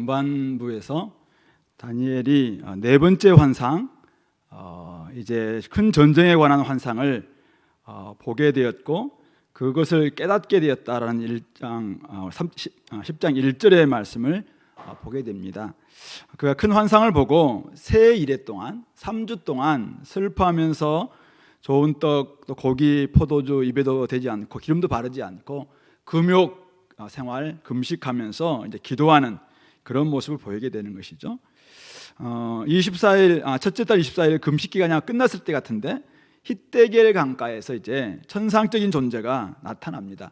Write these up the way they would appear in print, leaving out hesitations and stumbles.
전반부에서 다니엘이 네 번째 환상, 이제 큰 전쟁에 관한 환상을 보게 되었고 그것을 깨닫게 되었다라는 10장 1절의 말씀을 보게 됩니다. 그가 큰 환상을 보고 새 이래 동안 3주 동안 슬퍼하면서 좋은 떡, 또 고기, 포도주 입에도 되지 않고 기름도 바르지 않고 금욕 생활, 금식하면서 이제 기도하는 그런 모습을 보이게 되는 것이죠. 24일 첫째 달 24일 금식 기간이 끝났을 때 같은데 히데겔 강가에서 이제 천상적인 존재가 나타납니다.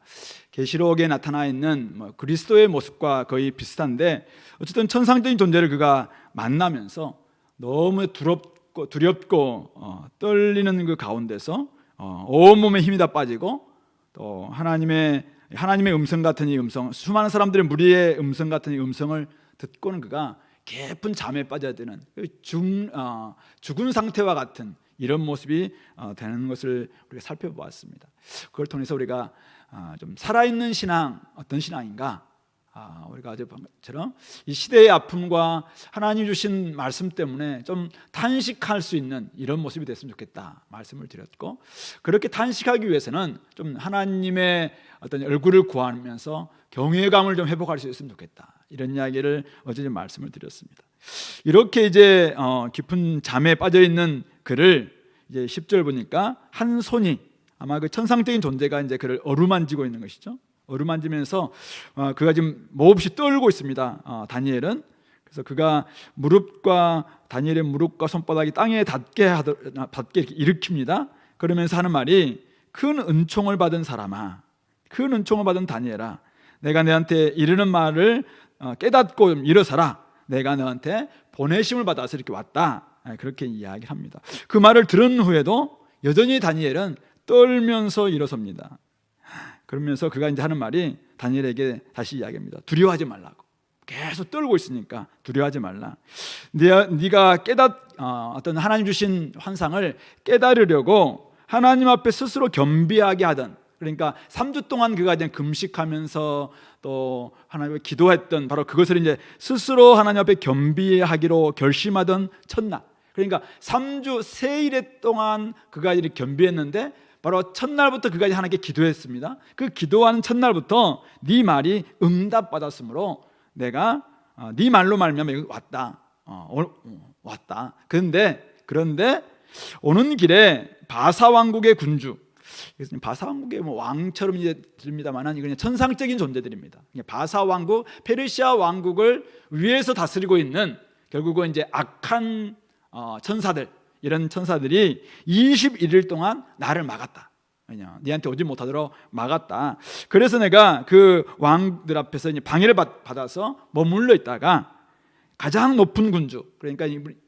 계시록에 나타나 있는 그리스도의 모습과 거의 비슷한데 어쨌든 천상적인 존재를 그가 만나면서 너무 두렵고 떨리는 그 가운데서 온몸에 힘이 다 빠지고 또 하나님의 음성 같은 이 음성, 수많은 사람들의 무리의 음성 같은 이 음성을 듣고는 그가 깊은 잠에 빠져야 되는 죽은 상태와 같은 이런 모습이 되는 것을 우리가 살펴보았습니다. 그걸 통해서 우리가 좀 살아있는 신앙, 어떤 신앙인가? 우리가 어제 본 것처럼 이 시대의 아픔과 하나님 주신 말씀 때문에 좀 탄식할 수 있는 이런 모습이 됐으면 좋겠다 말씀을 드렸고, 그렇게 탄식하기 위해서는 좀 하나님의 어떤 얼굴을 구하면서 경외감을 좀 회복할 수 있으면 좋겠다, 이런 이야기를 어제 좀 말씀을 드렸습니다. 이렇게 이제 깊은 잠에 빠져 있는 그를 이제 10절 보니까 한 손이, 아마 그 천상적인 존재가 이제 그를 어루만지고 있는 것이죠. 어루만지면서 그가 지금 몹시 떨고 있습니다. 다니엘은. 그래서 그가 다니엘의 무릎과 손바닥이 땅에 닿게 이렇게 일으킵니다. 그러면서 하는 말이, 큰 은총을 받은 사람아, 큰 은총을 받은 다니엘아, 내가 너한테 이르는 말을 깨닫고 일어서라. 내가 너한테 보내심을 받아서 이렇게 왔다. 그렇게 이야기를 합니다. 그 말을 들은 후에도 여전히 다니엘은 떨면서 일어섭니다. 그러면서 그가 이제 하는 말이 다니엘에게 다시 이야기합니다. 두려워하지 말라고. 계속 떨고 있으니까 두려워하지 말라. 네가 어떤 하나님 주신 환상을 깨달으려고 하나님 앞에 스스로 겸비하게 하던, 그러니까 3주 동안 그가 이제 금식하면서 또 하나님께 기도했던 바로 그것을 이제 스스로 하나님 앞에 겸비하기로 결심하던 첫날, 그러니까 3주 세일에 동안 그가 이렇게 겸비했는데 바로 첫날부터 그가 하나님께 기도했습니다. 그 기도하는 첫날부터 네 말이 응답받았으므로 내가 네 말로 말미암아 여기 왔다. 왔다. 그런데 오는 길에 바사 왕국의 군주, 바사 왕국의 왕처럼 이제 들립니다만은 이건 천상적인 존재들입니다. 바사 왕국, 페르시아 왕국을 위에서 다스리고 있는, 결국은 이제 악한 천사들, 이런 천사들이 21일 동안 나를 막았다. 네한테 오지 못하도록 막았다. 그래서 내가 그 왕들 앞에서 이제 방해를 받아서 머물러 있다가 가장 높은 군주, 그러니까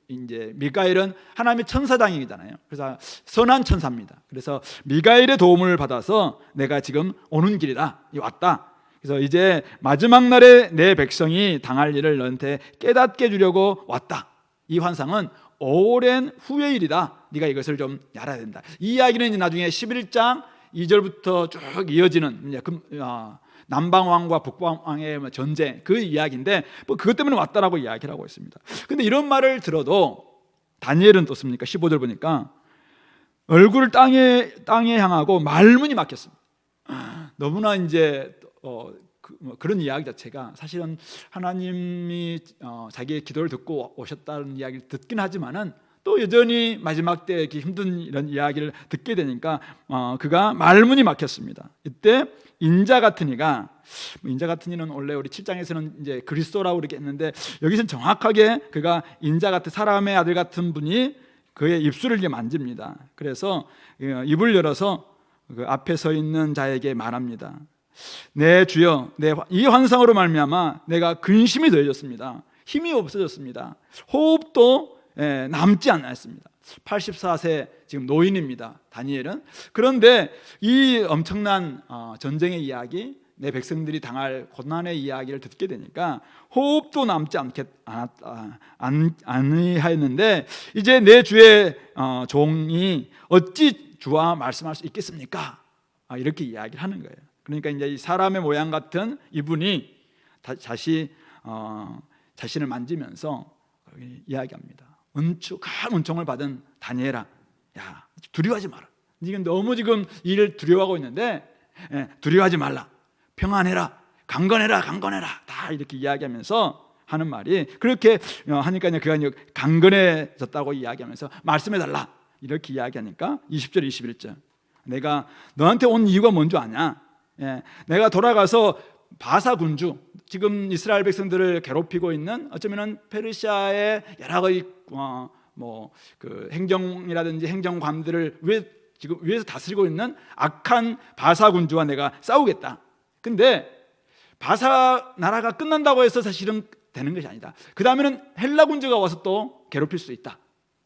이제 미가엘은 하나님의 천사장이잖아요. 그래서 선한 천사입니다. 그래서 미가엘의 도움을 받아서 내가 지금 오는 길이다, 왔다. 그래서 이제 마지막 날에 내 백성이 당할 일을 너한테 깨닫게 해주려고 왔다. 이 환상은 오랜 후의 일이다. 네가 이것을 좀 알아야 된다. 이 이야기는 이제 나중에 11장 2절부터 쭉 이어지는 남방왕과 북방왕의 전쟁, 그 이야기인데 그것 때문에 왔다라고 이야기를 하고 있습니다. 근데 이런 말을 들어도 다니엘은 어떻습니까? 15절 보니까 얼굴을 땅에 향하고 말문이 막혔습니다. 너무나 이제 그런 이야기 자체가 사실은 하나님이 자기의 기도를 듣고 오셨다는 이야기를 듣긴 하지만은 또 여전히 마지막 때 이렇게 힘든 이런 이야기를 듣게 되니까 그가 말문이 막혔습니다. 이때 인자 같은 이가, 인자 같은 이는 원래 우리 7장에서는 이제 그리스도라고 그렇게 했는데 여기서는 정확하게 그가 인자 같은 사람의 아들 같은 분이 그의 입술을 이제 만집니다. 그래서 입을 열어서 그 앞에 서 있는 자에게 말합니다. 내 주여, 이 환상으로 말미암아 내가 근심이 더해졌습니다. 힘이 없어졌습니다. 호흡도 남지 않았습니다. 84세 지금 노인입니다, 다니엘은. 그런데 이 엄청난 전쟁의 이야기, 내 백성들이 당할 고난의 이야기를 듣게 되니까 호흡도 남지 아니하였는데 이제 내 주의 종이 어찌 주와 말씀할 수 있겠습니까? 이렇게 이야기를 하는 거예요. 그러니까 이제 이 사람의 모양 같은 이분이 다시 자신을 만지면서 이야기합니다. 큰 은총을 받은 다니엘아, 야, 두려워하지 마라. 지금 너무 지금 일을 두려워하고 있는데 두려워하지 말라. 평안해라. 강건해라. 다 이렇게 이야기하면서 하는 말이, 그렇게 하니까 그가 강건해졌다고 이야기하면서 말씀해달라 이렇게 이야기하니까 20절 21절, 내가 너한테 온 이유가 뭔지 아냐? 내가 돌아가서 바사 군주, 지금 이스라엘 백성들을 괴롭히고 있는, 어쩌면은 페르시아의 여러 가지 그 행정이라든지 행정관들을 지금 위에서 다스리고 있는 악한 바사 군주와 내가 싸우겠다. 근데 바사 나라가 끝난다고 해서 사실은 되는 것이 아니다. 그 다음에는 헬라 군주가 와서 또 괴롭힐 수 있다.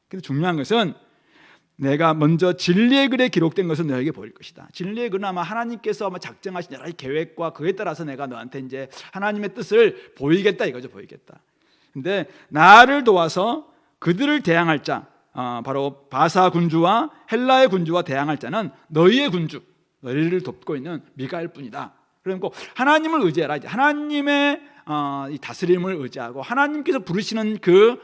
근데 중요한 것은 내가 먼저 진리의 글에 기록된 것은 너에게 보일 것이다. 진리의 글은 아마 하나님께서 작정하신 여러 가지 계획과 그에 따라서 내가 너한테 이제 하나님의 뜻을 보이겠다 이거죠. 보이겠다. 근데 나를 도와서 그들을 대항할 자, 바로 바사 군주와 헬라의 군주와 대항할 자는 너희의 군주, 너희를 돕고 있는 미가엘 뿐이다. 그러니까 하나님을 의지해라. 하나님의 이 다스림을 의지하고 하나님께서 부르시는 그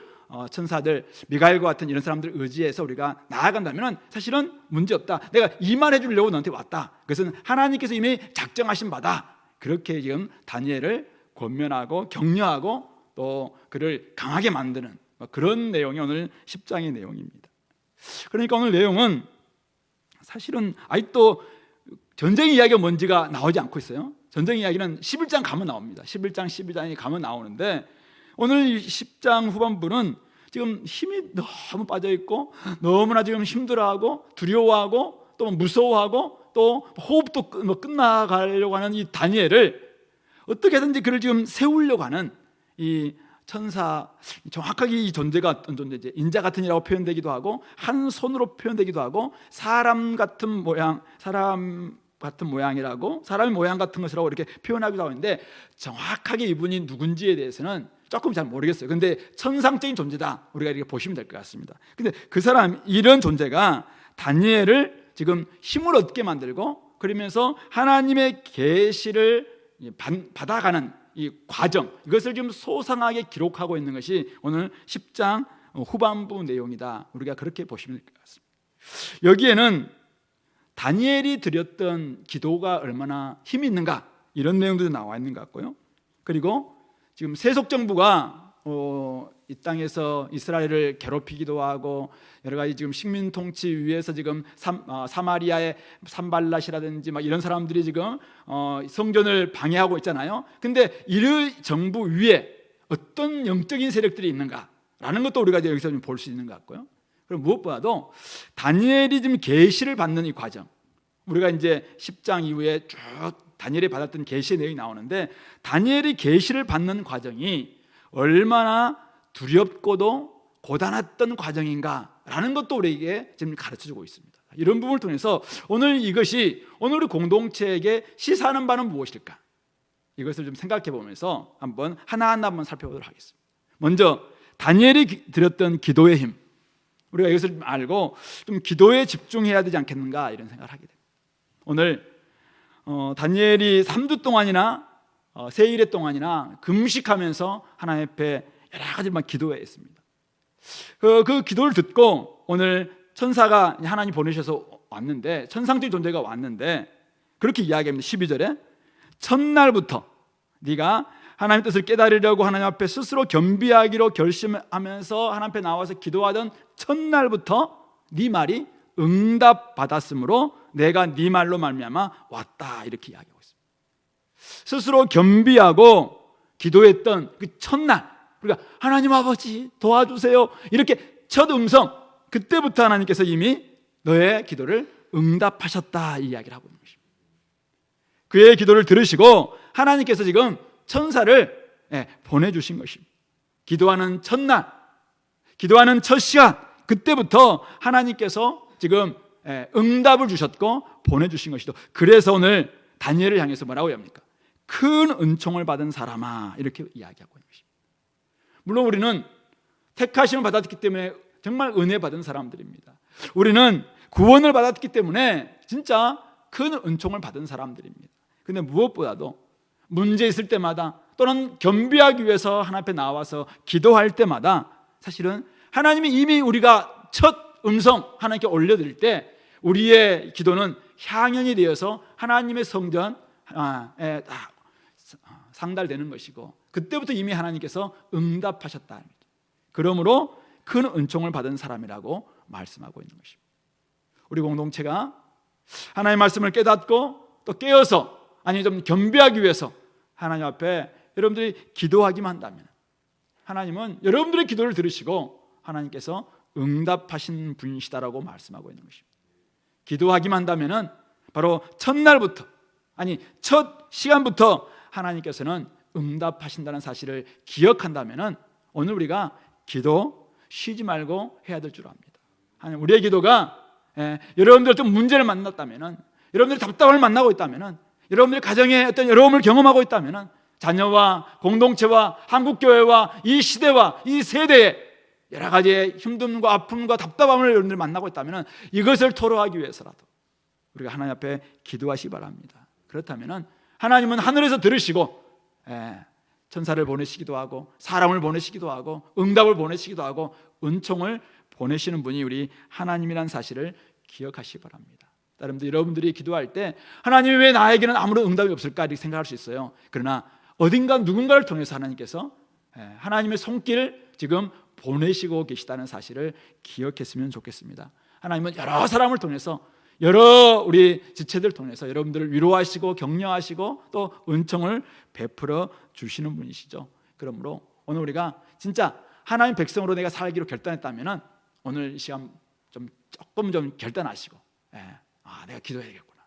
천사들, 미가엘과 같은 이런 사람들을 의지해서 우리가 나아간다면 사실은 문제없다. 내가 이 말 해주려고 너한테 왔다. 그것은 하나님께서 이미 작정하신 바다. 그렇게 지금 다니엘을 권면하고 격려하고 또 그를 강하게 만드는 그런 내용이 오늘 10장의 내용입니다. 그러니까 오늘 내용은 사실은 아직도 전쟁 이야기가 뭔지가 나오지 않고 있어요. 전쟁 이야기는 11장 가면 나옵니다. 11장, 12장에 가면 나오는데 오늘 10장 후반부는 지금 힘이 너무 빠져있고 너무나 지금 힘들어하고 두려워하고 또 무서워하고 또 호흡도 끝나가려고 하는 이 다니엘을 어떻게든지 그를 지금 세우려고 하는 이 천사, 정확하게 이 존재가 어떤 존재지, 인자 같은 이라고 표현되기도 하고 한 손으로 표현되기도 하고 사람 같은 모양이라고, 사람의 모양 같은 것이라고 이렇게 표현하기도 하는데 정확하게 이분이 누군지에 대해서는 조금 잘 모르겠어요. 근데 천상적인 존재다, 우리가 이렇게 보시면 될 것 같습니다. 근데 그 사람, 이런 존재가 다니엘을 지금 힘을 얻게 만들고 그러면서 하나님의 계시를 받아가는 이 과정, 이것을 지금 소상하게 기록하고 있는 것이 오늘 10장 후반부 내용이다. 우리가 그렇게 보시면 될 것 같습니다. 여기에는 다니엘이 드렸던 기도가 얼마나 힘이 있는가, 이런 내용들도 나와 있는 것 같고요. 그리고 지금 세속 정부가 이 땅에서 이스라엘을 괴롭히기도 하고 여러 가지 지금 식민 통치 위에서 지금 사마리아의 산발랏이라든지 막 이런 사람들이 지금 성전을 방해하고 있잖아요. 근데 이 정부 위에 어떤 영적인 세력들이 있는가라는 것도 우리가 여기서 좀 볼 수 있는 것 같고요. 그리고 무엇보다도 다니엘이 지금 계시를 받는 이 과정, 우리가 이제 10장 이후에 쭉 다니엘이 받았던 계시의 내용이 나오는데 다니엘이 계시를 받는 과정이 얼마나 두렵고도 고단했던 과정인가라는 것도 우리에게 지금 가르쳐주고 있습니다. 이런 부분을 통해서 오늘 이것이 오늘 우리 공동체에게 시사하는 바는 무엇일까? 이것을 좀 생각해 보면서 한번 하나하나 한번 살펴보도록 하겠습니다. 먼저 다니엘이 드렸던 기도의 힘, 우리가 이것을 좀 알고 좀 기도에 집중해야 되지 않겠는가 이런 생각을 하게 됩니다. 오늘 다니엘이 3주 동안이나 세일의 동안이나 금식하면서 하나님 앞에 여러 가지만 기도했습니다. 그 기도를 듣고 오늘 천사가 하나님 보내셔서 왔는데, 천상적인 존재가 왔는데 그렇게 이야기합니다. 12절에 첫날부터 네가 하나님 뜻을 깨달으려고 하나님 앞에 스스로 겸비하기로 결심하면서 하나님 앞에 나와서 기도하던 첫날부터 네 말이 응답받았으므로 내가 네 말로 말미암아 왔다, 이렇게 이야기하고 있습니다. 스스로 겸비하고 기도했던 그 첫날, 우리가 하나님 아버지 도와주세요 이렇게 첫 음성, 그때부터 하나님께서 이미 너의 기도를 응답하셨다, 이 이야기를 하고 있는 것입니다. 그의 기도를 들으시고 하나님께서 지금 천사를 보내주신 것입니다. 기도하는 첫날, 기도하는 첫 시간, 그때부터 하나님께서 지금 응답을 주셨고 보내주신 것이죠. 그래서 오늘 다니엘을 향해서 뭐라고 합니까? 큰 은총을 받은 사람아, 이렇게 이야기하고 있는 것입니다. 물론 우리는 택하심을 받았기 때문에 정말 은혜 받은 사람들입니다. 우리는 구원을 받았기 때문에 진짜 큰 은총을 받은 사람들입니다. 근데 무엇보다도 문제 있을 때마다 또는 겸비하기 위해서 하나님 앞에 나와서 기도할 때마다 사실은 하나님이 이미 우리가 첫 음성 하나님께 올려드릴 때 우리의 기도는 향연이 되어서 하나님의 성전에 다 상달되는 것이고, 그때부터 이미 하나님께서 응답하셨다. 그러므로 큰 은총을 받은 사람이라고 말씀하고 있는 것입니다. 우리 공동체가 하나님의 말씀을 깨닫고 또 깨어서, 아니 좀 겸비하기 위해서 하나님 앞에 여러분들이 기도하기만 한다면 하나님은 여러분들의 기도를 들으시고 하나님께서 응답하신 분이시다라고 말씀하고 있는 것입니다. 기도하기만 한다면 바로 첫날부터, 아니 첫 시간부터 하나님께서는 응답하신다는 사실을 기억한다면 오늘 우리가 기도 쉬지 말고 해야 될 줄 압니다. 하나님, 우리의 기도가 여러분들 어떤 문제를 만났다면, 여러분들이 답답함을 만나고 있다면, 여러분들의 가정에 어떤 어려움을 경험하고 있다면, 자녀와 공동체와 한국교회와 이 시대와 이 세대에 여러 가지의 힘듦과 아픔과 답답함을 여러분들이 만나고 있다면 이것을 토로하기 위해서라도 우리가 하나님 앞에 기도하시기 바랍니다. 그렇다면 하나님은 하늘에서 들으시고 천사를 보내시기도 하고 사람을 보내시기도 하고 응답을 보내시기도 하고 은총을 보내시는 분이 우리 하나님이라는 사실을 기억하시기 바랍니다. 여러분들이 기도할 때 하나님이 왜 나에게는 아무런 응답이 없을까 이렇게 생각할 수 있어요. 그러나 어딘가 누군가를 통해서 하나님께서 하나님의 손길을 지금 보내시고 계시다는 사실을 기억했으면 좋겠습니다. 하나님은 여러 사람을 통해서, 여러 우리 지체들 통해서 여러분들을 위로하시고 격려하시고 또 은총을 베풀어 주시는 분이시죠. 그러므로 오늘 우리가 진짜 하나님 백성으로 내가 살기로 결단했다면 오늘 이 시간 조금 결단하시고 내가 기도해야겠구나.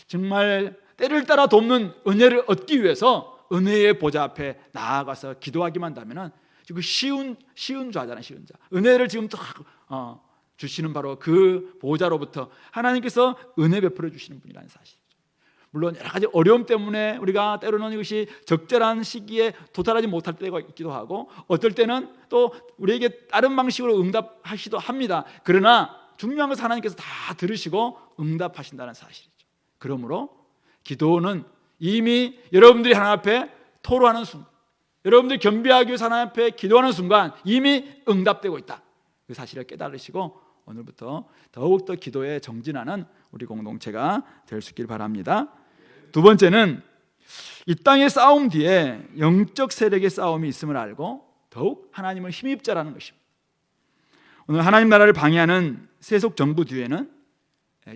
정말 때를 따라 돕는 은혜를 얻기 위해서 은혜의 보좌 앞에 나아가서 기도하기만 한다면 지금 쉬운 자잖아요. 쉬운 자. 은혜를 지금 주시는 바로 그 보좌로부터 하나님께서 은혜 베풀어 주시는 분이라는 사실이죠. 물론 여러 가지 어려움 때문에 우리가 때로는 이것이 적절한 시기에 도달하지 못할 때가 있기도 하고, 어떨 때는 또 우리에게 다른 방식으로 응답하시기도 합니다. 그러나 중요한 것은 하나님께서 다 들으시고 응답하신다는 사실이죠. 그러므로 기도는 이미 여러분들이 하나님 앞에 토로하는 순간, 여러분들이 겸비하기 위해서 하나님 앞에 기도하는 순간 이미 응답되고 있다. 그 사실을 깨달으시고 오늘부터 더욱더 기도에 정진하는 우리 공동체가 될 수 있길 바랍니다. 두 번째는 이 땅의 싸움 뒤에 영적 세력의 싸움이 있음을 알고 더욱 하나님을 힘입자라는 것입니다. 오늘 하나님 나라를 방해하는 세속 정부 뒤에는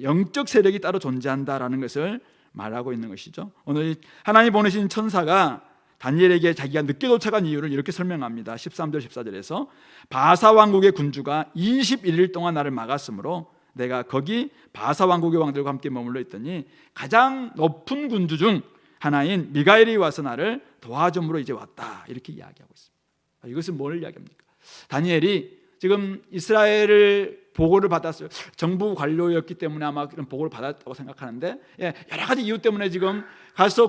영적 세력이 따로 존재한다라는 것을 말하고 있는 것이죠. 오늘 하나님 보내신 천사가 다니엘에게 자기가 늦게 도착한 이유를 이렇게 설명합니다. 13절 14절에서 바사 왕국의 군주가 21일 동안 나를 막았으므로 내가 거기 바사 왕국의 왕들과 함께 머물러 있더니 가장 높은 군주 중 하나인 미가엘이 와서 나를 도와줌으로 이제 왔다. 이렇게 이야기하고 있습니다. 이것은 뭘 이야기합니까? 다니엘이 지금 이스라엘을 보고를 받았어요. 정부 관료였기 때문에 아마 그런 보고를 받았다고 생각하는데 여러 가지 이유 때문에 지금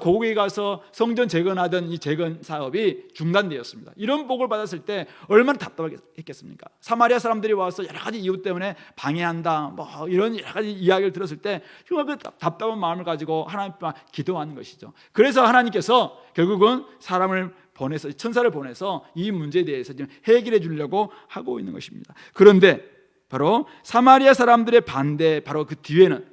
고국에 가서 성전 재건하던 이 재건 사업이 중단되었습니다. 이런 보고를 받았을 때 얼마나 답답했겠습니까? 사마리아 사람들이 와서 여러 가지 이유 때문에 방해한다, 이런 여러 가지 이야기를 들었을 때 정말 그 답답한 마음을 가지고 하나님 앞에 기도하는 것이죠. 그래서 하나님께서 결국은 천사를 보내서 이 문제에 대해서 지금 해결해 주려고 하고 있는 것입니다. 그런데 바로 사마리아 사람들의 반대, 바로 그 뒤에는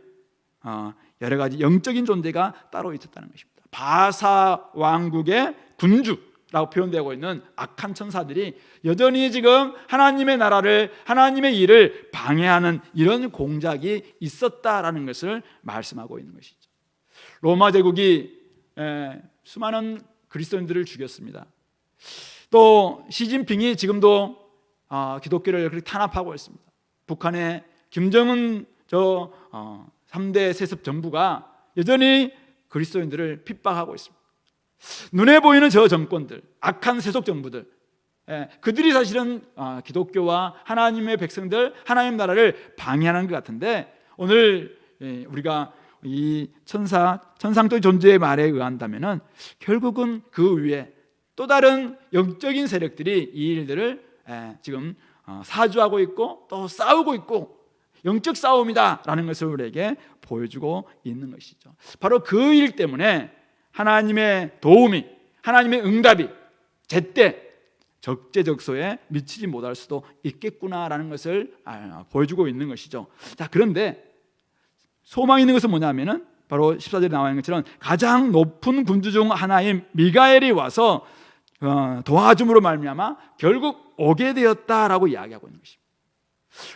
여러 가지 영적인 존재가 따로 있었다는 것입니다. 바사 왕국의 군주라고 표현되고 있는 악한 천사들이 여전히 지금 하나님의 나라를, 하나님의 일을 방해하는 이런 공작이 있었다라는 것을 말씀하고 있는 것이죠. 로마 제국이 수많은 그리스도인들을 죽였습니다. 또 시진핑이 지금도 기독교를 그렇게 탄압하고 있습니다. 북한의 김정은 3대 세습 정부가 여전히 그리스도인들을 핍박하고 있습니다. 눈에 보이는 저 정권들, 악한 세속 정부들, 그들이 사실은 기독교와 하나님의 백성들, 하나님 나라를 방해하는 것 같은데, 오늘 우리가 이 천상적 존재의 말에 의한다면 결국은 그 위에 또 다른 영적인 세력들이 이 일들을 지금 사주하고 있고 또 싸우고 있고 영적 싸움이다라는 것을 우리에게 보여주고 있는 것이죠. 바로 그 일 때문에 하나님의 도움이, 하나님의 응답이 제때 적재적소에 미치지 못할 수도 있겠구나라는 것을 보여주고 있는 것이죠. 자, 그런데 소망이 있는 것은 뭐냐면은 바로 14절에 나와 있는 것처럼 가장 높은 군주 중 하나인 미가엘이 와서 도와줌으로 말미암아 결국 오게 되었다라고 이야기하고 있는 것입니다.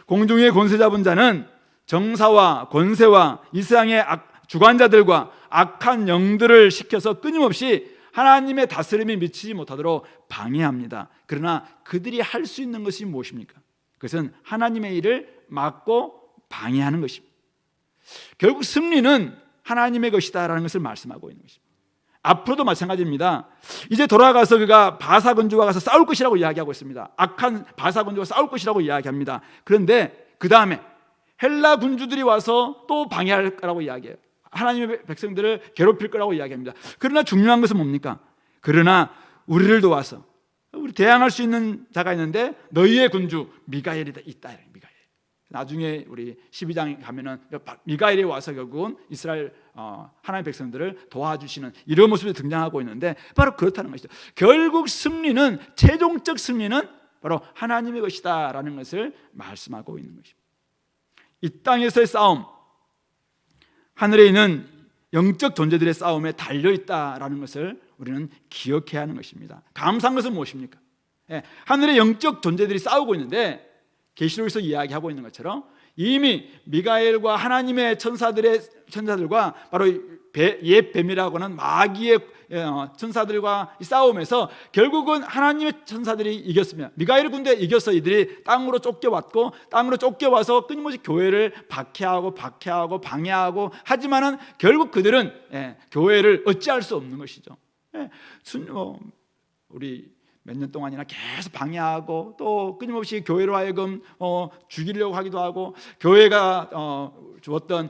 공중의 권세 잡은 자는 정사와 권세와 이 세상의 주관자들과 악한 영들을 시켜서 끊임없이 하나님의 다스림이 미치지 못하도록 방해합니다. 그러나 그들이 할 수 있는 것이 무엇입니까? 그것은 하나님의 일을 막고 방해하는 것입니다. 결국 승리는 하나님의 것이다라는 것을 말씀하고 있는 것입니다. 앞으로도 마찬가지입니다. 이제 돌아가서 그가 바사 군주와 가서 싸울 것이라고 이야기하고 있습니다. 악한 바사 군주와 싸울 것이라고 이야기합니다. 그런데 그 다음에 헬라 군주들이 와서 또 방해할 거라고 이야기해요. 하나님의 백성들을 괴롭힐 거라고 이야기합니다. 그러나 중요한 것은 뭡니까? 그러나 우리를 도와서 우리 대항할 수 있는 자가 있는데 너희의 군주 미가엘이 있다. 미가엘. 나중에 우리 12장에 가면은 미가엘이 와서 결국은 이스라엘 하나님의 백성들을 도와주시는 이런 모습이 등장하고 있는데 바로 그렇다는 것이죠. 결국 승리는, 최종적 승리는 바로 하나님의 것이다라는 것을 말씀하고 있는 것입니다. 이 땅에서의 싸움, 하늘에 있는 영적 존재들의 싸움에 달려있다라는 것을 우리는 기억해야 하는 것입니다. 감사한 것은 무엇입니까? 하늘의 영적 존재들이 싸우고 있는데 계시록에서 이야기하고 있는 것처럼 이미 미가엘과 하나님의 천사들과 바로 옛 뱀이라고 하는 마귀의 천사들과 싸움에서 결국은 하나님의 천사들이 이겼습니다. 미가엘 군대 이겨서 이들이 땅으로 쫓겨왔고, 땅으로 쫓겨와서 끊임없이 교회를 박해하고 방해하고 하지만은 결국 그들은 교회를 어찌할 수 없는 것이죠. 우리 몇 년 동안이나 계속 방해하고 또 끊임없이 교회로 하여금 죽이려고 하기도 하고, 교회가 주었던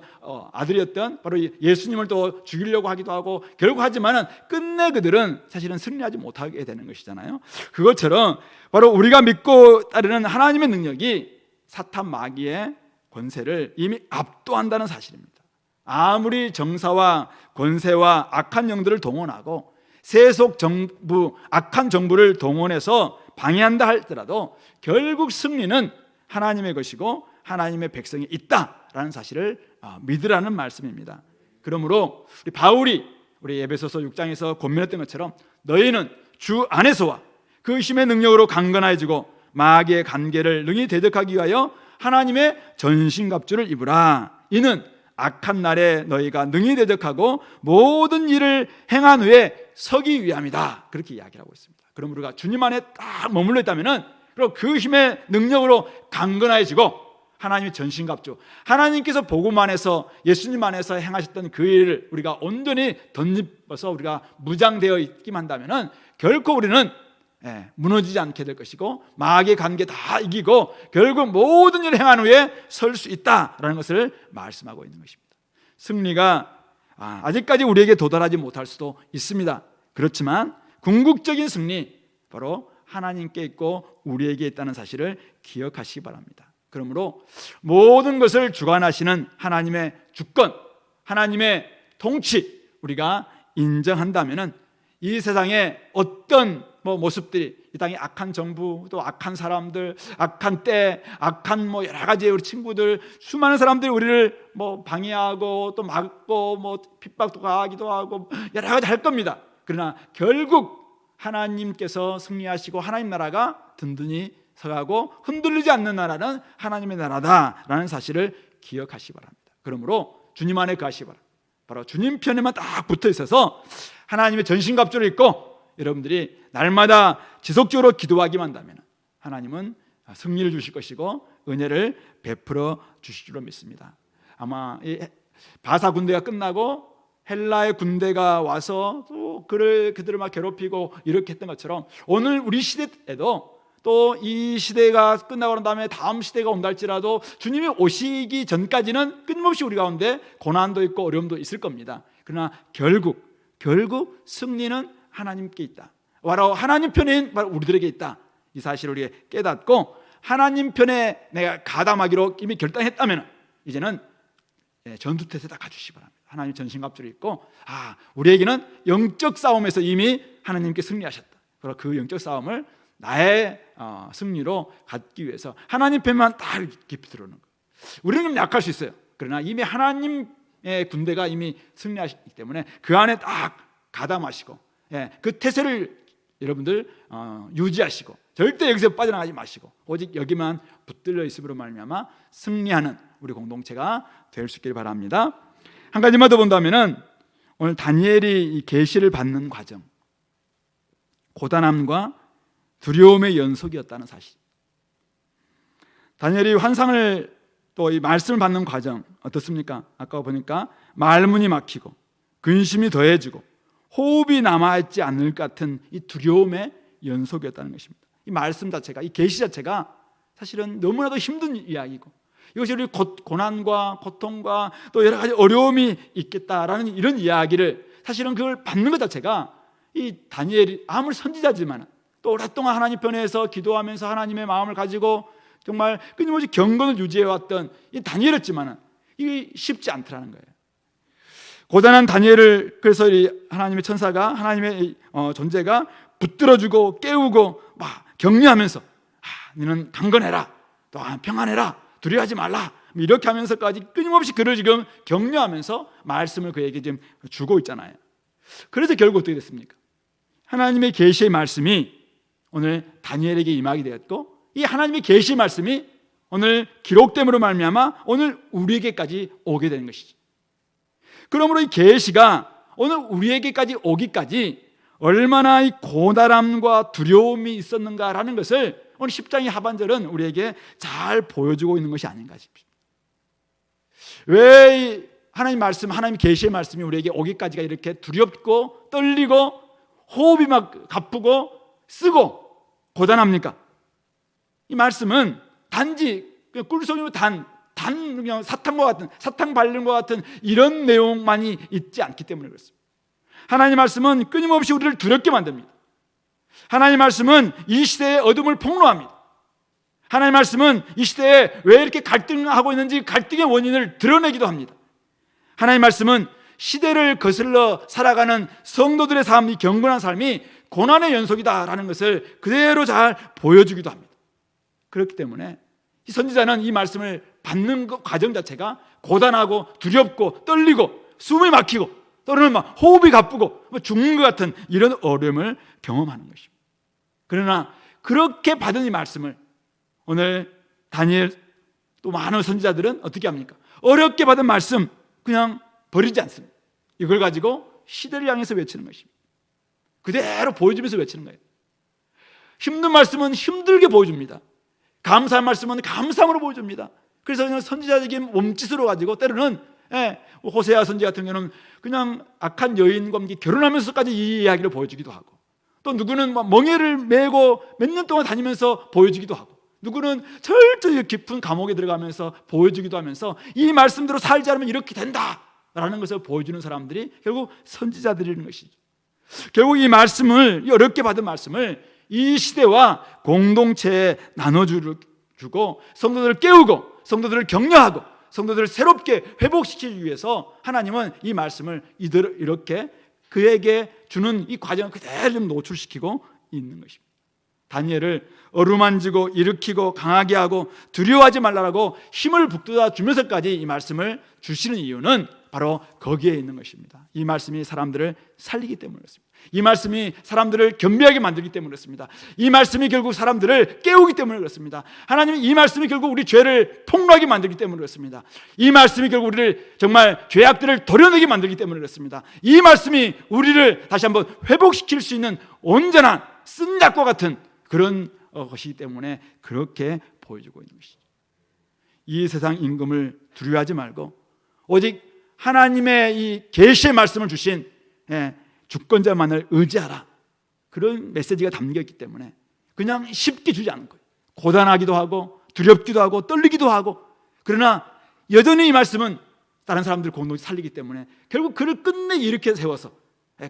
아들이었던 바로 예수님을 또 죽이려고 하기도 하고, 결국 하지만은 끝내 그들은 사실은 승리하지 못하게 되는 것이잖아요. 그것처럼 바로 우리가 믿고 따르는 하나님의 능력이 사탄 마귀의 권세를 이미 압도한다는 사실입니다. 아무리 정사와 권세와 악한 영들을 동원하고 세속 정부, 악한 정부를 동원해서 방해한다 할지라도 결국 승리는 하나님의 것이고 하나님의 백성이 있다라는 사실을 믿으라는 말씀입니다. 그러므로 우리 바울이 우리 에베소서 6장에서 권면했던 것처럼 너희는 주 안에서와 그 힘의 능력으로 강건해지고 마귀의 관계를 능히 대적하기 위하여 하나님의 전신갑주를 입으라. 이는 악한 날에 너희가 능히 대적하고 모든 일을 행한 후에 서기 위함이다. 그렇게 이야기를 하고 있습니다. 그럼 우리가 주님 안에 딱 머물러 있다면은 그리고 그 힘의 능력으로 강건해지고 하나님의 전신갑주, 하나님께서 복음 안에서 예수님 안에서 행하셨던 그 일을 우리가 온전히 덧입어서 우리가 무장되어 있기만 한다면은 결코 우리는 무너지지 않게 될 것이고 마귀의 관계 다 이기고 결국 모든 일을 행한 후에 설 수 있다라는 것을 말씀하고 있는 것입니다. 승리가 아직까지 우리에게 도달하지 못할 수도 있습니다. 그렇지만 궁극적인 승리 바로 하나님께 있고 우리에게 있다는 사실을 기억하시기 바랍니다. 그러므로 모든 것을 주관하시는 하나님의 주권, 하나님의 통치 우리가 인정한다면은 이 세상에 어떤 모습들이, 이 땅에 악한 정부, 또 악한 사람들, 악한 때, 악한 여러 가지의 우리 친구들, 수많은 사람들이 우리를 방해하고 또 막고 핍박도 가하기도 하고 여러 가지 할 겁니다. 그러나 결국 하나님께서 승리하시고 하나님 나라가 든든히 서가고 흔들리지 않는 나라는 하나님의 나라다라는 사실을 기억하시기 바랍니다. 그러므로 주님 안에 가시기 바랍니다. 바로 주님 편에만 딱 붙어 있어서 하나님의 전신갑주를 입고 여러분들이 날마다 지속적으로 기도하기만 한다면 하나님은 승리를 주실 것이고 은혜를 베풀어 주실 줄로 믿습니다. 아마 이 바사 군대가 끝나고 헬라의 군대가 와서 또 그들을 막 괴롭히고 이렇게 했던 것처럼 오늘 우리 시대에도 또 이 시대가 끝나고 난 다음에 다음 시대가 온다 할지라도 주님이 오시기 전까지는 끊임없이 우리 가운데 고난도 있고 어려움도 있을 겁니다. 그러나 결국 승리는 하나님께 있다. 바로 하나님 편인 바로 우리들에게 있다. 이 사실을 우리가 깨닫고 하나님 편에 내가 가담하기로 이미 결단했다면 이제는 전투태세 다 갖추시기 바랍니다. 하나님 전신갑주를 입고 우리에게는 영적 싸움에서 이미 하나님께 승리하셨다. 그리고 그 영적 싸움을 나의 승리로 갖기 위해서 하나님 편만 딱 깊이 들어오는 거예요. 우리는 약할 수 있어요. 그러나 이미 하나님의 군대가 이미 승리하셨기 때문에 그 안에 딱 가담하시고, 그 태세를 여러분들 유지하시고 절대 여기서 빠져나가지 마시고 오직 여기만 붙들려 있음으로 말미암아 승리하는 우리 공동체가 될 수 있기를 바랍니다. 한 가지만 더 본다면은 오늘 다니엘이 이 계시를 받는 과정, 고단함과 두려움의 연속이었다는 사실. 다니엘이 환상을 또 이 말씀을 받는 과정 어떻습니까? 아까 보니까 말문이 막히고 근심이 더해지고 호흡이 남아있지 않을 것 같은 이 두려움의 연속이었다는 것입니다. 이 말씀 자체가, 이 계시 자체가 사실은 너무나도 힘든 이야기고 이것이 우리 고난과 고통과 또 여러 가지 어려움이 있겠다라는 이런 이야기를 사실은 그걸 받는 것 자체가 이 다니엘이 아무리 선지자지만 또 오랫동안 하나님 편에서 기도하면서 하나님의 마음을 가지고 정말 끊임없이 경건을 유지해왔던 이 다니엘이었지만 이게 쉽지 않더라는 거예요. 고단한 다니엘을 그래서 하나님의 천사가, 하나님의 존재가 붙들어주고 깨우고 막 격려하면서 너는 강건해라, 또 평안해라, 두려워하지 말라, 이렇게 하면서까지 끊임없이 그를 지금 격려하면서 말씀을 그에게 지금 주고 있잖아요. 그래서 결국 어떻게 됐습니까? 하나님의 계시의 말씀이 오늘 다니엘에게 임하게 되었고 이 하나님의 계시 말씀이 오늘 기록됨으로 말미암아 오늘 우리에게까지 오게 되는 것이죠. 그러므로 이 계시가 오늘 우리에게까지 오기까지 얼마나 이 고단함과 두려움이 있었는가라는 것을 오늘 10장의 하반절은 우리에게 잘 보여주고 있는 것이 아닌가 싶습니다. 왜 하나님 말씀, 하나님 계시의 말씀이 우리에게 오기까지가 이렇게 두렵고 떨리고 호흡이 막 가쁘고 쓰고 고단합니까? 이 말씀은 단지 꿀송이로 그냥 사탕 바른 것 같은 이런 내용만이 있지 않기 때문에 그렇습니다. 하나님 말씀은 끊임없이 우리를 두렵게 만듭니다. 하나님 말씀은 이 시대의 어둠을 폭로합니다. 하나님 말씀은 이 시대에 왜 이렇게 갈등하고 있는지 갈등의 원인을 드러내기도 합니다. 하나님 말씀은 시대를 거슬러 살아가는 성도들의 삶, 이 경건한 삶이 고난의 연속이다라는 것을 그대로 잘 보여주기도 합니다. 그렇기 때문에 이 선지자는 이 말씀을 받는 과정 자체가 고단하고 두렵고 떨리고 숨이 막히고 또는 막 호흡이 가쁘고 죽는 것 같은 이런 어려움을 경험하는 것입니다. 그러나 그렇게 받은 이 말씀을 오늘 다니엘 또 많은 선지자들은 어떻게 합니까? 어렵게 받은 말씀 그냥 버리지 않습니다. 이걸 가지고 시대를 향해서 외치는 것입니다. 그대로 보여주면서 외치는 거예요. 힘든 말씀은 힘들게 보여줍니다. 감사한 말씀은 감사함으로 보여줍니다. 그래서 그냥 선지자적인 몸짓으로 가지고 때로는 호세아 선지 같은 경우는 그냥 악한 여인과 함께 결혼하면서까지 이 이야기를 보여주기도 하고 또 누구는 멍에를 메고 몇 년 동안 다니면서 보여주기도 하고 누구는 철저히 깊은 감옥에 들어가면서 보여주기도 하면서 이 말씀대로 살지 않으면 이렇게 된다라는 것을 보여주는 사람들이 결국 선지자들이라는 것이죠. 결국 이 말씀을, 이 어렵게 받은 말씀을 이 시대와 공동체에 나눠주고 성도들을 깨우고 성도들을 격려하고 성도들을 새롭게 회복시키기 위해서 하나님은 이 말씀을 이렇게 그에게 주는 이 과정을 그대로 노출시키고 있는 것입니다. 다니엘을 어루만지고 일으키고 강하게 하고 두려워하지 말라고 힘을 북돋아 주면서까지 이 말씀을 주시는 이유는 바로 거기에 있는 것입니다. 이 말씀이 사람들을 살리기 때문에 그렇습니다. 이 말씀이 사람들을 겸비하게 만들기 때문에 그렇습니다. 이 말씀이 결국 사람들을 깨우기 때문에 그렇습니다. 하나님은 이 말씀이 결국 우리 죄를 폭로하게 만들기 때문에 그렇습니다. 이 말씀이 결국 우리를 정말 죄악들을 도려내게 만들기 때문에 그렇습니다. 이 말씀이 우리를 다시 한번 회복시킬 수 있는 온전한 쓴 약과 같은 그런 것이기 때문에 그렇게 보여주고 있는 것이죠. 이 세상 임금을 두려워하지 말고 오직 하나님의 이 계시의 말씀을 주신 주권자만을 의지하라. 그런 메시지가 담겨있기 때문에 그냥 쉽게 주지 않은 거예요. 고단하기도 하고 두렵기도 하고 떨리기도 하고 그러나 여전히 이 말씀은 다른 사람들 공동체 살리기 때문에 결국 그를 끝내 이렇게 세워서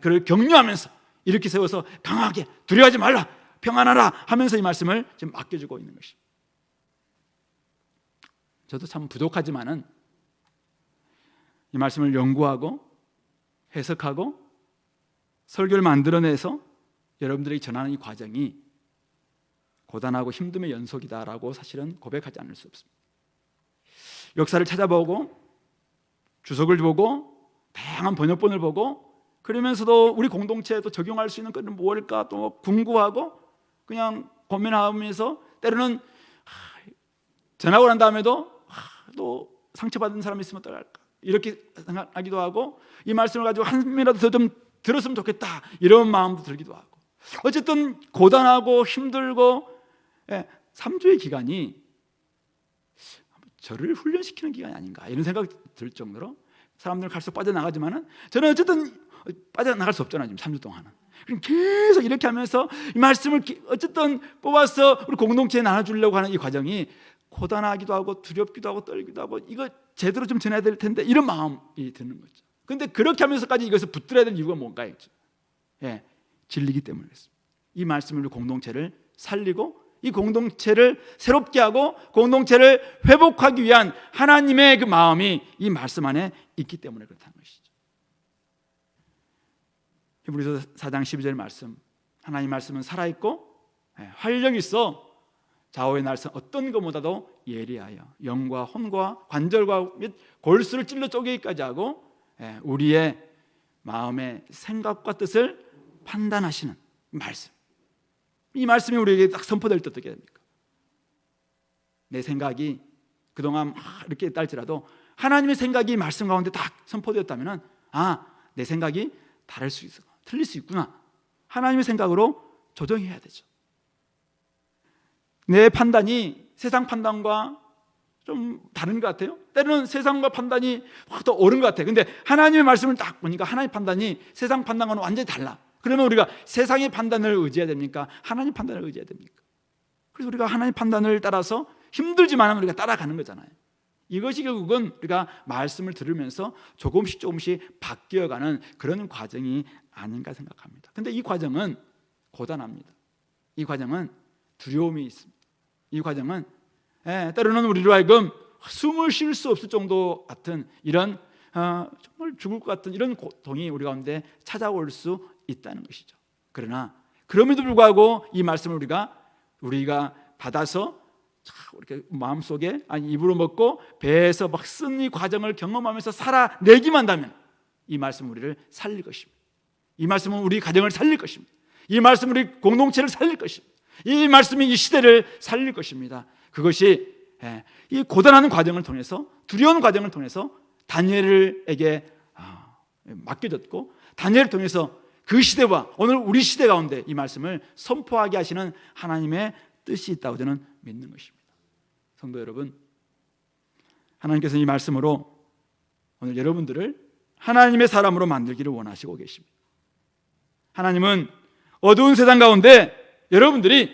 그를 격려하면서 이렇게 세워서 강하게 두려워하지 말라 평안하라 하면서 이 말씀을 지금 맡겨주고 있는 것입니다. 저도 참 부족하지만은 이 말씀을 연구하고 해석하고 설교를 만들어내서 여러분들에게 전하는 이 과정이 고단하고 힘듦의 연속이다라고 사실은 고백하지 않을 수 없습니다. 역사를 찾아보고 주석을 보고 다양한 번역본을 보고 그러면서도 우리 공동체에도 적용할 수 있는 것은 무엇일까 또 궁구하고 그냥 고민하면서 때로는 전하고 난 다음에도 또 상처받은 사람이 있으면 어떡할까 이렇게 생각하기도 하고 이 말씀을 가지고 한이라도 더 좀 들었으면 좋겠다 이런 마음도 들기도 하고 어쨌든 고단하고 힘들고 3주의 기간이 저를 훈련시키는 기간이 아닌가 이런 생각이 들 정도로 사람들은 갈수록 빠져나가지만은 저는 어쨌든 빠져나갈 수 없잖아요. 지금 3주 동안은 계속 이렇게 하면서 이 말씀을 어쨌든 뽑아서 우리 공동체에 나눠주려고 하는 이 과정이 고단하기도 하고 두렵기도 하고 떨기도 하고 이거 제대로 좀 전해야 될 텐데 이런 마음이 드는 거죠. 그런데 그렇게 하면서까지 이것을 붙들어야 될 이유가 뭔가요? 진리기 때문에 그렇습니다. 이 말씀을 우리 공동체를 살리고 이 공동체를 새롭게 하고 공동체를 회복하기 위한 하나님의 그 마음이 이 말씀 안에 있기 때문에 그렇다는 것이죠. 히브리서 4장 12절 말씀, 하나님 말씀은 살아있고 활력 있어 좌우의 날선 어떤 것보다도 예리하여 영과 혼과 관절과 및 골수를 찔러 쪼개기까지 하고 우리의 마음의 생각과 뜻을 판단하시는 말씀. 이 말씀이 우리에게 딱 선포될 때 어떻게 됩니까? 내 생각이 그동안 이렇게 딸지라도 하나님의 생각이 말씀 가운데 딱 선포되었다면 내 생각이 다를 수 있어, 틀릴 수 있구나. 하나님의 생각으로 조정해야 되죠. 내 판단이 세상 판단과 좀 다른 것 같아요. 때로는 세상과 판단이 확 더 옳은 것 같아요. 근데 하나님의 말씀을 딱 보니까 하나님의 판단이 세상 판단과는 완전히 달라. 그러면 우리가 세상의 판단을 의지해야 됩니까? 하나님 판단을 의지해야 됩니까? 그래서 우리가 하나님 판단을 따라서 힘들지만 우리가 따라가는 거잖아요. 이것이 결국은 우리가 말씀을 들으면서 조금씩 바뀌어가는 그런 과정이 아닌가 생각합니다. 근데 이 과정은 고단합니다. 이 과정은 두려움이 있습니다. 이 과정은 때로는 우리로 하여금 숨을 쉴 수 없을 정도 같은 이런 정말 죽을 것 같은 이런 고통이 우리 가운데 찾아올 수 있다는 것이죠. 그러나 그럼에도 불구하고 이 말씀을 우리가 받아서 이렇게 마음속에 입으로 먹고 배에서 막 쓴 이 과정을 경험하면서 살아내기만 한다면 이 말씀은 우리를 살릴 것입니다. 이 말씀은 우리 가정을 살릴 것입니다. 이 말씀은 우리 공동체를 살릴 것입니다. 이 말씀이 이 시대를 살릴 것입니다. 그것이 이 고단한 과정을 통해서 두려운 과정을 통해서 다니엘에게 맡겨졌고 다니엘을 통해서 그 시대와 오늘 우리 시대 가운데 이 말씀을 선포하게 하시는 하나님의 뜻이 있다고 저는 믿는 것입니다. 성도 여러분, 하나님께서 이 말씀으로 오늘 여러분들을 하나님의 사람으로 만들기를 원하시고 계십니다. 하나님은 어두운 세상 가운데 여러분들이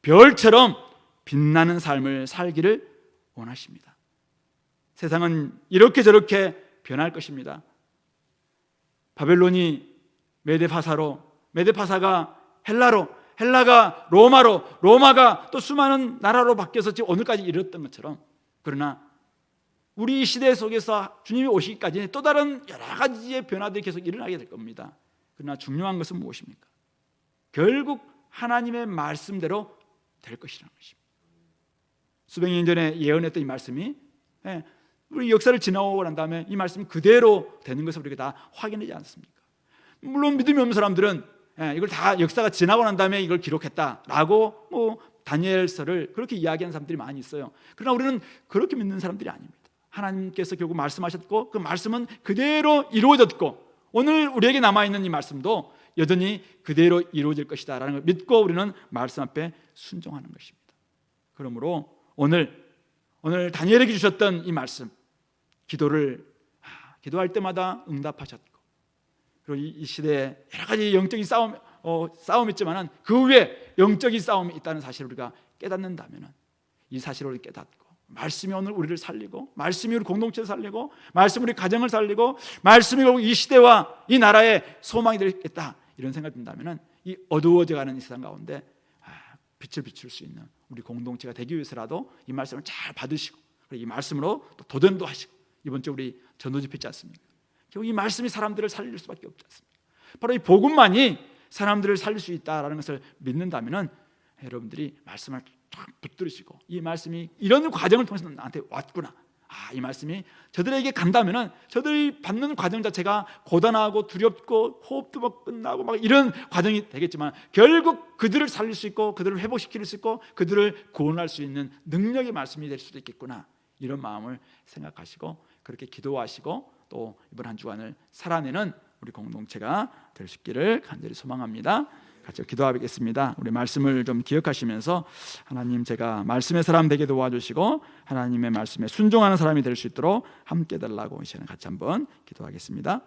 별처럼 빛나는 삶을 살기를 원하십니다. 세상은 이렇게 저렇게 변할 것입니다. 바벨론이 메데파사로, 메데파사가 헬라로, 헬라가 로마로, 로마가 또 수많은 나라로 바뀌어서 지금 오늘까지 이르렀던 것처럼, 그러나 우리 시대 속에서 주님이 오시기까지 또 다른 여러 가지의 변화들이 계속 일어나게 될 겁니다. 그러나 중요한 것은 무엇입니까? 결국 하나님의 말씀대로 될 것이라는 것입니다. 수백 년 전에 예언했던 이 말씀이 우리 역사를 지나오고 난 다음에 이 말씀 그대로 되는 것을 우리가 다 확인하지 않습니까? 물론 믿음이 없는 사람들은 이걸 다 역사가 지나고 난 다음에 이걸 기록했다라고 다니엘서를 그렇게 이야기하는 사람들이 많이 있어요. 그러나 우리는 그렇게 믿는 사람들이 아닙니다. 하나님께서 결국 말씀하셨고 그 말씀은 그대로 이루어졌고 오늘 우리에게 남아있는 이 말씀도 여전히 그대로 이루어질 것이다 라는 걸 믿고 우리는 말씀 앞에 순종하는 것입니다. 그러므로 오늘 다니엘에게 주셨던 이 말씀, 기도할 때마다 응답하셨고 그리고 이 시대에 여러 가지 영적인 싸움이 있지만 그 위에 영적인 싸움이 있다는 사실을 우리가 깨닫는다면 이 사실을 깨닫고 말씀이 오늘 우리를 살리고 말씀이 우리 공동체를 살리고 말씀이 우리 가정을 살리고 말씀이 결국 이 시대와 이 나라의 소망이 되겠다 이런 생각이 든다면 이 어두워져가는 이 세상 가운데 빛을 비출 수 있는 우리 공동체가 되기 위해서라도 이 말씀을 잘 받으시고 이 말씀으로 또 도전도 하시고 이번 주 우리 전도 집회 있지 않습니까? 결국 이 말씀이 사람들을 살릴 수밖에 없지 않습니까? 바로 이 복음만이 사람들을 살릴 수 있다라는 것을 믿는다면은 여러분들이 말씀을 쫙 붙들으시고 이 말씀이 이런 과정을 통해서 나한테 왔구나. 이 말씀이 저들에게 간다면은 저들이 받는 과정 자체가 고단하고 두렵고 호흡도 막 끝나고 막 이런 과정이 되겠지만 결국 그들을 살릴 수 있고 그들을 회복시킬 수 있고 그들을 구원할 수 있는 능력의 말씀이 될 수도 있겠구나. 이런 마음을 생각하시고 그렇게 기도하시고 또 이번 한 주간을 살아내는 우리 공동체가 될 수 있기를 간절히 소망합니다. 같이 기도하겠습니다. 우리 말씀을 좀 기억하시면서 하나님, 제가 말씀의 사람 되게 도와주시고 하나님의 말씀에 순종하는 사람이 될 수 있도록 함께 달라고 이 시간에 같이 한번 기도하겠습니다.